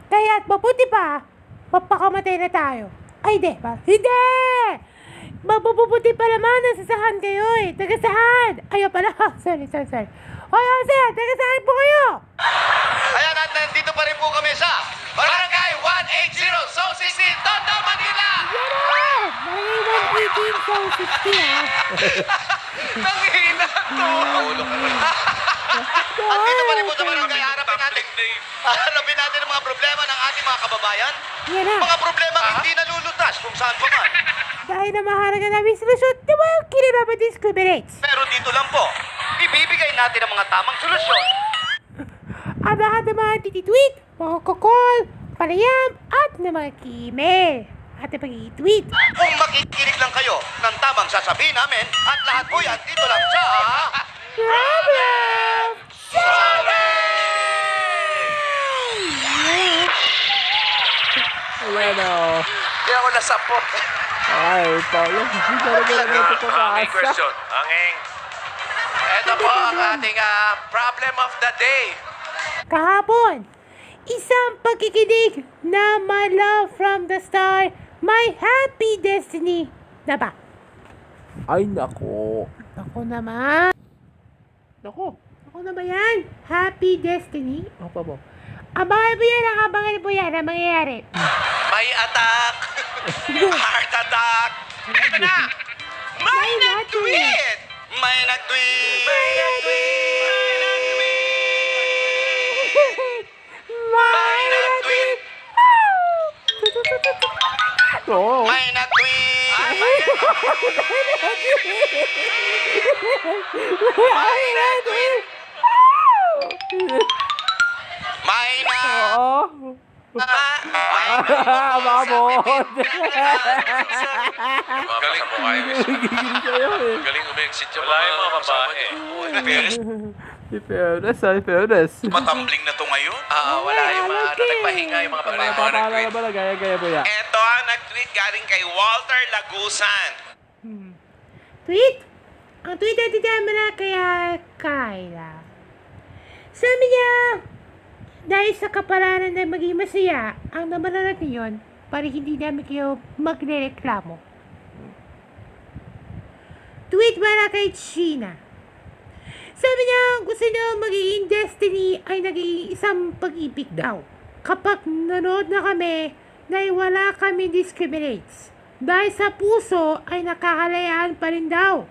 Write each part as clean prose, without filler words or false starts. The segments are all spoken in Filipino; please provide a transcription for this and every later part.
Kaya't mabuti pa, mapakamatay na tayo. Ay, hindi! Mabubuti pa naman, nasasahan kayo eh. Taga saan? Ayaw pala. Sorry. Hoy, Jose, taga saan po kayo? Ayan, at nandito pa rin po kami sa Barangay 180, Zone 16, Tondo, Manila! Yan o! Barangay 118, so 60 ha. Nanghihina to! At dito pa rin po sa barangay, harapin natin ang mga problema ng ating mga kababayan. Yan na. Mga problema hindi nalulutas kung saan pa man. Dahil na mahalaga namin solusyon, di ba yung kiniraman discriminates? Pero dito lang po, ibibigay natin ang mga tamang solusyon. Ang lahat ng mga tititweet, mga call, panayam, at ng mga email at ng pag-tweet. Kung makikinig lang kayo ng tamang sasabihin namin, at lahat po yan dito lang sa... Problem! Ayan o. Hindi ako nasapo. Ay, Paulo. Hindi talaga naman ito pagkaasa. Anging. Ito po ang ating problem of the day. Kahapon, isang pagkikinig na my love from the star, my happy destiny. Na ba? Ay, nako. Ako naman. Ako na ba yan? Happy destiny? Apa mo? Abangan po yan, abangan po yan ang mangyayari. May attack. Heart attack. Ito na. May nag-tweet. May nag-tweet. May nag-tweet. Oo. May nag-tweet. May na... Oo. Mabot. Galing mo kayo. Gigil kayo eh. Galing umexit yung mga babae. In fairness. Matumbling na to ngayon? Wala yung mga nagpahinga yung mga babae. Papala ba na gaya-gaya mo yan? Ito ang nag-tweet galing kay Walter Lagusan. Tweet? Ang tweet natin dyan muna kaya Kyla. Sabi niya, dahil sa kapalaran na maging masaya, ang naman natin yun, para hindi namin kayo magre-reklamo. Tweet muna kay China. Sabi niya, gusto niya magiging destiny ay naging isang pag-ibig daw. Kapag nanood na kami, dahil wala kami discriminates. Dahil sa puso ay nakakalayaan pa rin daw.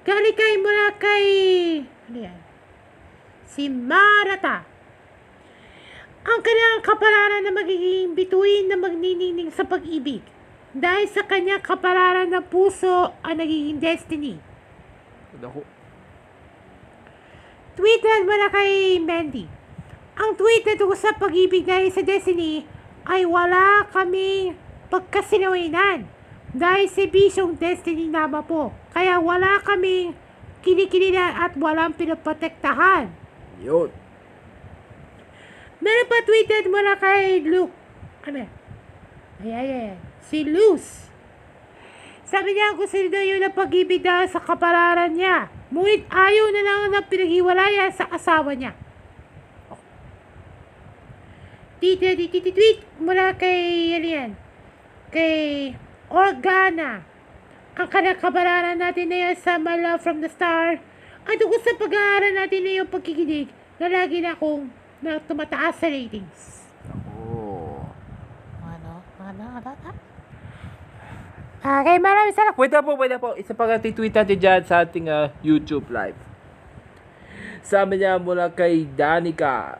Galikay mula kay... Ano yan? Si Marata. Ang kanyang kapalaran na magiging bituin na magniningning sa pag-ibig. Dahil sa kanyang kapalaran ng puso ang nagiging destiny. Ako. Tweeted mo na kay Mandy. Ang tweet na tungkol sa pag-ibig dahil sa destiny ay wala kaming pagkasinawinan. Dahil sa bisyong destiny naman po. Kaya wala kaming kinikilinan at walang pinaprotektahan. Yun. Meron pa tweeted mo na kay Luke. Ano yan? Ayan. Si Luz. Sabi niya gusto daw yun ang pag-ibig dahil sa kapalaran niya. Ngunit ayaw na lang ng pinaghiwalayan sa asawa niya. Tweet mula kay ano yan? Kay Organa. Ang kanyang kabalaran natin na yan sa My Love from the Star ay tungkol sa pag-aaral natin na yung pagkikinig na lagi na akong na tumataas sa ratings. Oo. Okay, maraming salamat. Wait na po. Isa pa nga tweet natin dyan sa ating YouTube live. Sabi niya mula kay Danica.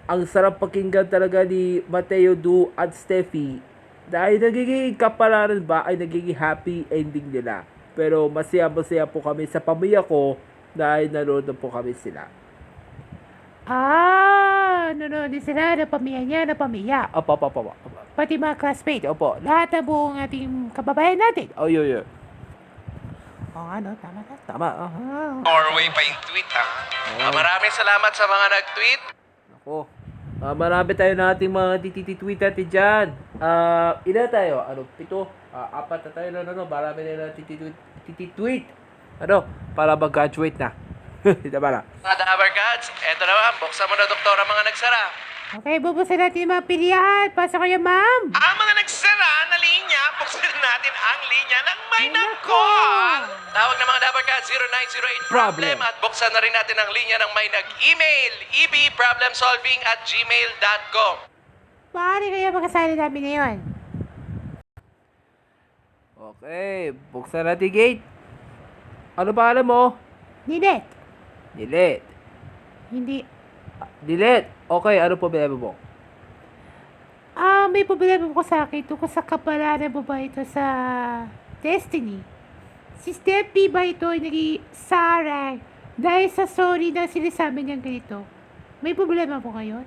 Ang sarap pakinggan talaga ni Mateo Du at Steffi. Dahil nagiging kapalaran ba ay nagiging happy ending nila. Pero masaya po kami sa pamilya ko dahil nanood na po kami sila. Nanonood din sila ng pamilya niya, ng pamilya. Apa. Pati mga classmates, opo. Lahat ng buong ating kababayan natin. Oh, yo. Tama. Norway pa yung tweet ha. Maraming salamat sa mga nag-tweet. Ako. Marami tayo na ating mga tweet natin dyan. Ilan tayo? 7? 4 na tayo. Marami na natin tweet. Para mag-graduate na. Diba na? Mga Dabber Cats, eto naman, buksan mo na doktor ang mga nagsara. Okay, bubusan natin yung mga pilihan. Pasok kayo, ma'am. Ang mga nagsara na linya, buksan natin ang linya ng may nag-call. Tawag na mga Dabber Cats, 0908 problem at buksan na rin natin ang linya ng may nag-email, ebproblemsolving@gmail.com. Maaari kayo magkasali namin ngayon. Okay, buksan natin gate. Ano pangalan mo? Nilet. Delete. Hindi. Delete. Okay, ano problema mo? May problema po sa akin tungkol sa kapalaran mo ba ito sa Destiny. Si Steffi ba ito ay naging sarang dahil sa sorry na sinasabi niyang ganito? May problema po ngayon?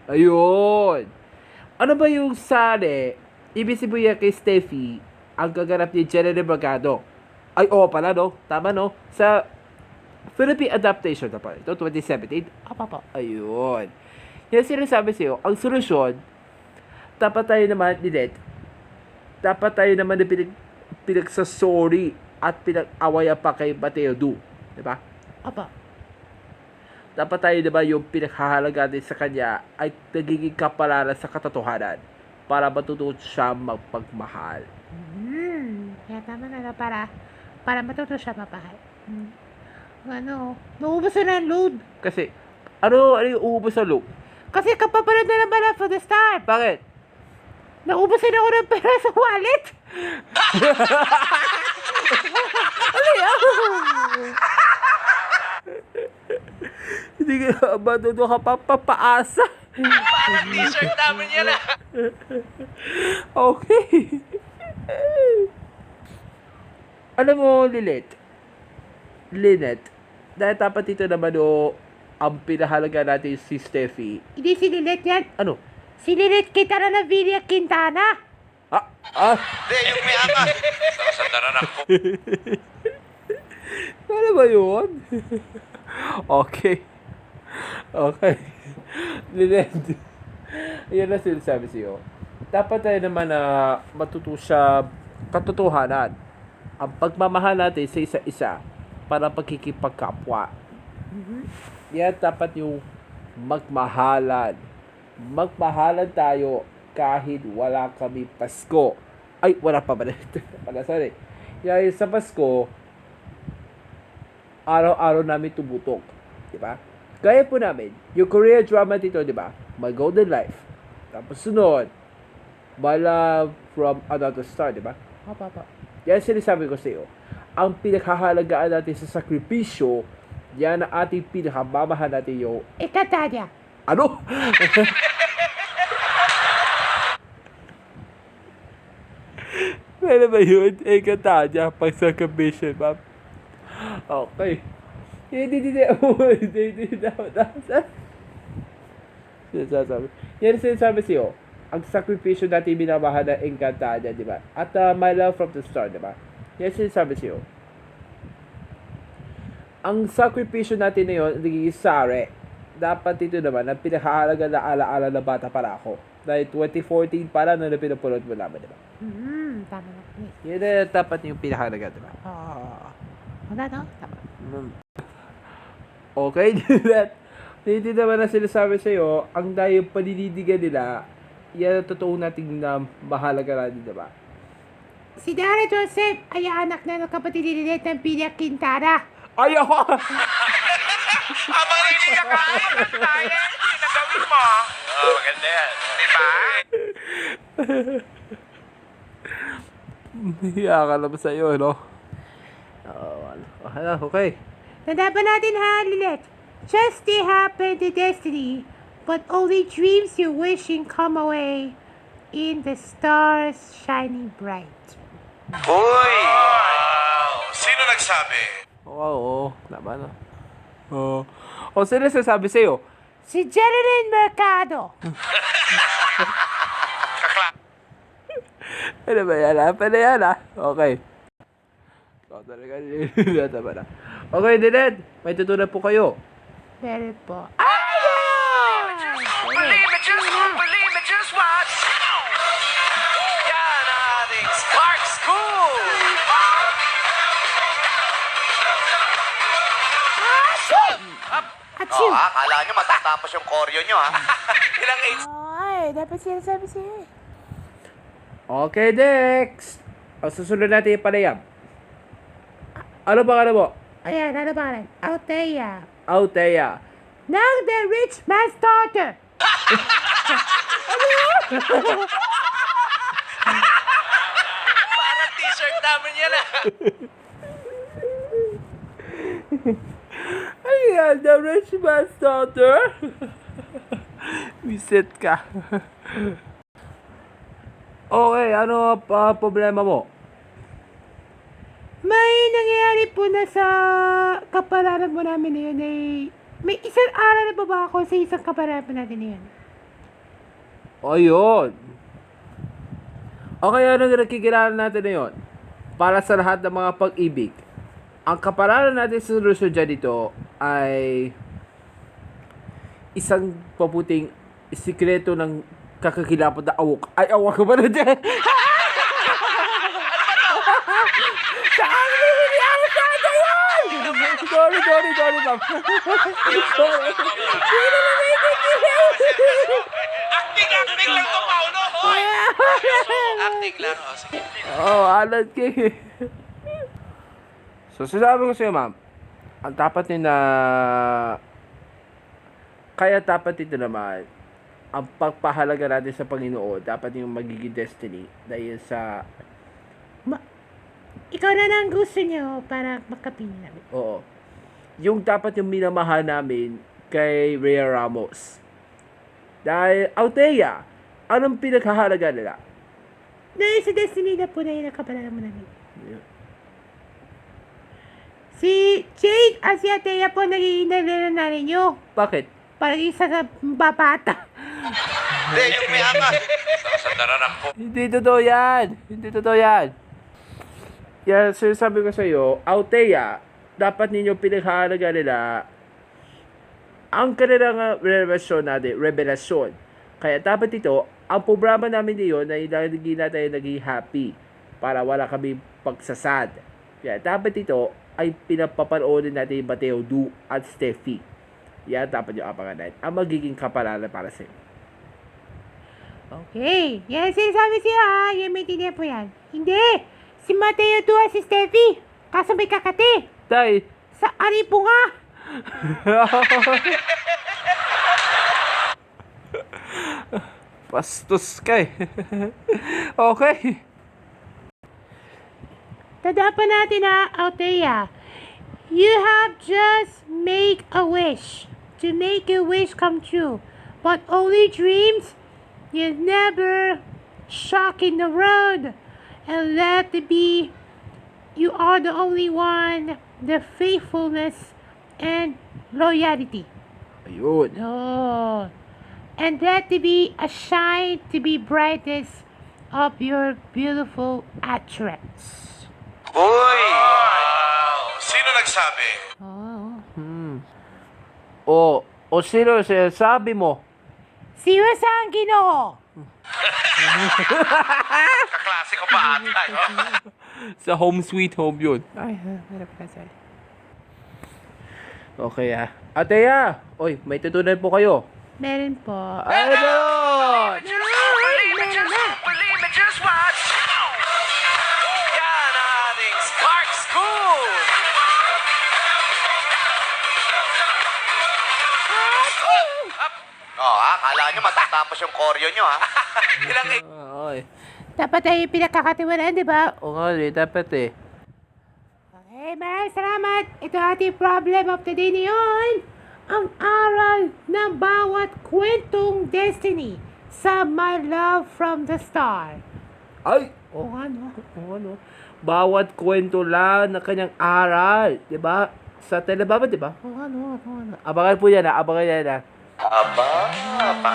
Ayun. Ano ba yung sari? Ibig sabihin kay Steffi, ang gaganap ni Jenny Mercado. Ay, oo pala, no? Tama, no? Sa Philippine adaptation na pa. Ito, 2017. Apa po. Ayun. Yan sinasabi sa'yo, ang solusyon, dapat tayo naman, Nilet, dapat tayo naman na pinagsasorry at pinag-awaya pa kay Mateo Du. Diba? Apa. Dapat tayo diba yung pinaghahalaga din sa kanya ay nagiging kapalaran sa katotohanan para matuto siya magpagmahal. Kaya tama na para matuto siya mapahal. Ano, naubos na ng load. Kasi, ano yung uubos sa loop? Kasi kapapanood na naman na for the start. Bakit? Naubusin ako ng pera sa wallet. Ano yan? Hindi ka matuto ka papaasa. Parang t-shirt namin yan ah. Okay. Alam mo, Lynette, dahil dapat dito naman ang pinahalaga natin si Steffi. Hindi si Lilet yan. Ano? Si Lilet kita na Villa Quintana. Hindi, yung may ama. Sasandaran ako. Ano ba yun? Okay. Okay. Lynette, yan na sinasabi sa'yo. Dapat tayo naman na matuto sa katotohanan. Ang pagmamahal natin sa isa-isa para pagkikipagkapwa. Yan dapat yung magmahalan. Magmahalan tayo kahit wala kami Pasko. Ay, wala pa ba? Sorry. Yan, sa Pasko, araw-araw namin tumutok. Diba? Gaya po namin, yung Korean drama dito, diba? My Golden Life. Tapos sunod, My Love from Another Star, diba? Apa. Yan sinasabi ko sa iyo. Ang pinaghahalagaan natin sa sakripisyo, yan ang ating pinakamamahal natin yung... Ikatanya. Ano? Ano ba yun? Ikatanya, pag sakripisyo, ma'am. Okay. Hindi. Sinasabi. Yan sinasabi sa iyo. Ang sakripisyo natin minamahal na Encantadia, di ba? At My Love from the Start, di ba? Yan sinasabi sa'yo. Ang sakripisyo natin na yun, nagiging sare. Dapat dito naman, ang pinakahalaga na alaala na bata para ako. Dahil 2014 para na pinapulot mo naman, di ba? Tama na. Yan na dapat yung pinakahalaga, di ba? Wala no? Tama. Okay, hindi naman na sinasabi sa'yo, ang dahil paninindigan nila, yan ang totoo nating na mahalaga natin, diba? Si Dara Joseph ay anak na ng kapatid ni Lilet ng Villa Quintana. Ay, ako! Abang hindi ka kaya nagawin mo. Oo, maganda yan. Diba? Hiya ka naman sa'yo, no? Okay. Tanda pa natin ha, Lilet. Just stay happy to destiny, but only dreams you wishing come away in the stars shining bright. Uy! Wow! Sino nagsabi? Oo, naman, no? Oo. O, sino sasabi sa'yo? Si Jerilyn Mercado. Ano ba yan, ha? Pwede yan, ha? Okay. So, talaga, tama na. Okay, Dined, may tutunan po kayo. Meron po. Believe it, just watch! Yan ang ating Spark School! you. Akala nyo matatapos yung koryo nyo, ha? Ilang age? Ay, dapat sinasabi sa'yo. Okay, next. Ang susunod natin yung panayam. Ano ba mo? Ayan, ano ba rin? Althea. Althea. Ng The Rich Man's Daughter. Parang t-shirt namin yan ah. Ayan, the rich man's daughter. Visit ka. Okay, ano pa problema mo? May nangyayari po na sa kapalaran mo namin na yun ay... May isang araw na ba ba ako sa isang kapalaran po natin na yun? Ayun. Okay, ano yung nakikilala natin na yun? Para sa lahat ng mga pag-ibig. Ang kapalaran natin sa solusyon dyan dito ay isang paputing sikreto ng kakakilapot na awok. Ay, awak ka ba na dyan? Saan mo hindi ako sa atin yun? Sorry, ma'am. Sorry. Acting lang to, Paolo. Hoy! Acting lang. Oh, sige. Oh, alat kay. So, sinabi ko sa'yo, ma'am, ang dapat nyo na... Kaya dapat ito naman, ang pagpahalaga natin sa Panginoon, dapat yung magiging destiny dahil sa... Ikaw na lang gusto niyo para makapili namin. Oo. Yung dapat yung minamahal namin kay Rhea Ramos. Dahil, Althea, anong pinaghahalaga nila? Dahil sa destiny na po na yun ang kapalaran mo namin. Si Jade at si Althea po naging na rin nyo. Bakit? Parang isa sa babata. Hindi, yung may angas. Sa dararak po. Hindi totoo yan. Yan, sinasabi ko sa iyo, Althea, dapat ninyo pinaghahalaga nila ang kanilang revelasyon. Kaya dapat ito, ang programa namin niyon ay lagi natin naging happy para wala kami pagsasad. Kaya dapat ito ay pinapapanoorin natin yung Mateo Du at Steffi. Yan dapat yung abangan natin. Ang magiging kapalaran para sa iyo. Okay. Yan sinasabi siya ha. Yan may tindihan po yan. Hindi. Si Mateo Tu at si Steffi. Kaso may kakati. Dahil, Sa aripo nga. pastos ka eh. Okay. Tadapan natin ha, Althea. You have just make a wish. To make your wish come true. But only dreams, you never shock in the road. And let it be, you are the only one, the faithfulness and loyalty. Ayun. Oh. And let it be a shine to be brightest of your beautiful utterance. Uy! Sino nagsabi? Oh. O sino sinasabi mo? Siya sa ang Ginoo. Kaklase ko pa ata. Sa Home Sweet Home yun. Ay, harap ka, sorry. Okay Althea, oy, may tutunan po kayo. Meron po. Ayun! Believe it, just watch! Yan ang ating Spark School! Akala nyo matatapos yung koryo nyo, ha? Ilang age? Oy. Dapat ay pinagkakatiwalaan, di ba? O nga, dapat eh. Okay, maraming salamat. Ito ating problem of the day ngayon. Ang aral ng bawat kwentong destiny sa My Love from the Star. Ay! O ano? Bawat kwento lang ng kanyang aral. Diba? Sa telebaba, diba? O ano? Abangan po yan abangan yan Aba,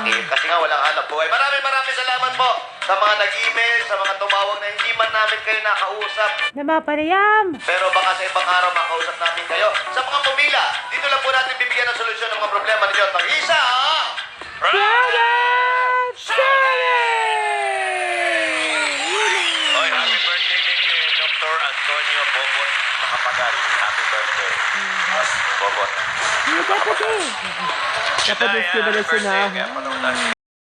kasi nga walang hanap buhay. Maraming salamat po sa mga nag-email, sa mga tumawag na hindi man namin kayo nakausap. Namapanayam. Pero baka sa ibang araw makausap namin kayo. Sa mga pumila, dito lang po natin bibigyan ng solusyon ng mga problema ninyo. Mag-isa, ha? Brother Oy, happy birthday din kay Dr. Antonio Bobot Makapagal. Happy birthday. Bobot. Dapat eh. Dapat Day, discrimination happy birthday na. again, Manong Lars.